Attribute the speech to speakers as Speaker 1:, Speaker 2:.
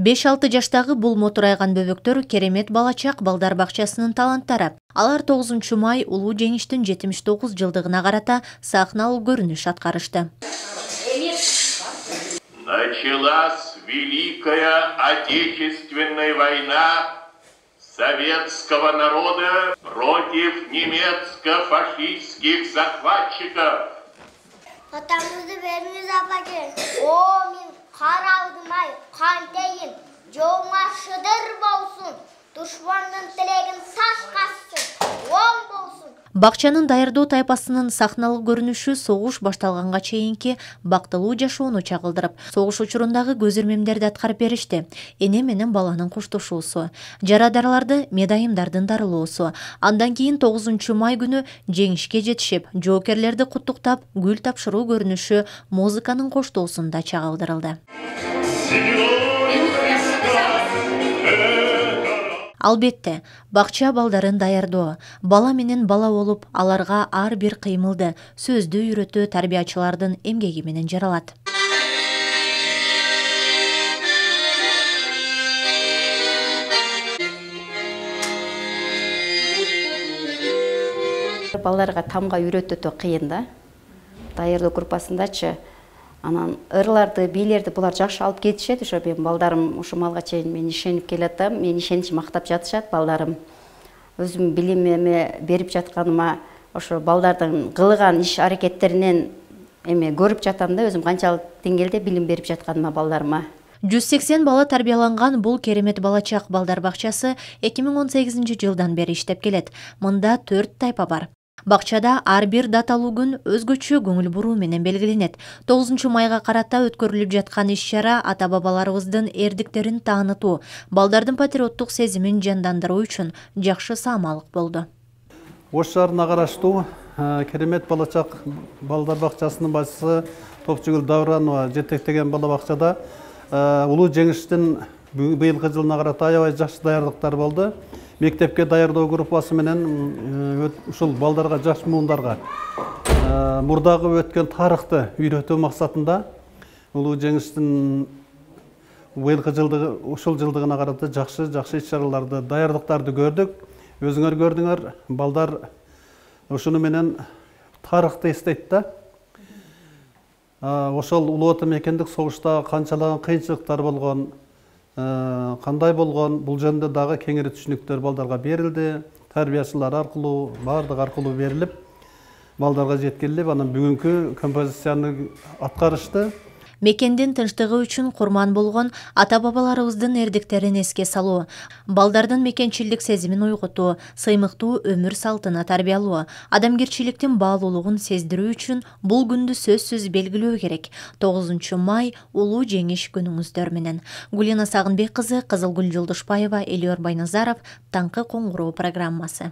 Speaker 1: 5-6 жаштагы бул мотурайган бөбөктөр керемет балачак балдар бакчасынын таланттары. Алар 9 май улуу жеңиштин 79 жылдыгына карата сахналык көрүнүш аткарышты.
Speaker 2: Началась Великая Отечественная война советского народа против немецко-фашистских захватчиков.
Speaker 3: Атамызды беріңіз апаке. О, мен қараудымай, қантайын, жоңа шыдыр болсын, дұшманның тілегін сашқасын, оң болсын.
Speaker 1: Бакчанын даярдоо тайпасынын сахналык көрүнүшү согуш башталганга чейинки бактылуу жашоону чагылдырып, согуш учурундагы көз ирмемдерди аткарып беришти. Эне менен баланын коштошуусу, жарадарларды медайымдардын дарылоосу, андан кийин 9 май күнү жеңишке жетишип, жоокерлерди куттуктап, гүл тапшыруу көрүнүшү музыканын коштоосунда чагылдырылды. Албетте, бакча балдарын даярдоо, бала менен бала болуп, аларга ар бир кыймылды, сөздү үйрөтүү тарбиячылардын эмгеги менен жаралат.
Speaker 4: Балдарга тамга үйрөтүү кыйын да. Даярдоо группасындачы анан ырларды, бийлерди булар жакшы алып кетишет. Ошо мен балдарым ушу малга чейин мен ишенип келатам. Мен ишеничи мактап жатышат балдарым. Өзүм билимиме берип жатканыма, ошо балдардын кылган иш аракеттеринен көрүп жатам да, өзүм канчалык деңгээлде билим берип жатканыма балдарыма.
Speaker 1: 180 бала тарбияланган бул керемет балачак балдар бакчасы 2018 жылдан бери иштеп келет. Мында 4 тайпа бар. Бакчада ар бир даталуу күн өзгөчө көңүл буруу менен белгиленет. 9 майга карата өткөрүлүп жаткан иш-чара ата-бабаларыбыздын эрдиктерин таанытуу, балдардын патриоттук сезимин жандандыруу үчүн жакшы саамалык болду.
Speaker 5: Ош шаарына караштуу керемет балачак балдар бакчасынын башчысы Топчугүл Давранова жетектеген бала бакчада улуу жеңиштин быйылкы жылына карата аябай жакшы даярдыктар болду. Мектепке даярдоо группасы менен ушул балдарга, жаш муундарга мурдагы өткөн тарыхты үйрөтүү максатында улуу жеңиштин быйылкы жылдыгы, ушул жылдыгына карата жакшы иш-чараларды, даярдыктарды көрдүк. Өзүңөр көрдүңөр, балдар ушуну менен тарыхты эстейт да. Ошол улуу ата мекендик согушта канчалаган кыйынчылыктар болгон, кандай болгон, бул жөнүндө дагы кеңири түшүнүктөр балдарга берилди. Тарбиячылар аркылуу, бардык аркылуу берилип, балдарга жеткирилип, анан бүгүнкү композицияны аткарышты.
Speaker 1: Мекендин тынчтыгы үчүн курман болгон ата-бабаларыбыздын эрдиктерин эске салуу, балдардын мекенчилдик сезимин уйгутуу, сыймыктуу өмүр салтына тарбиялоо, адамгерчиликтин баалуулугун сездирүү үчүн бул күндү сөзсүз белгилөө керек. 9 май улуу жеңиш күнүңүздөр менен. Гулина Сагынбек кызы, Кызылгүл Жолдошбаева, Элиор Байназаров, Таңкы коңгуроо программасы.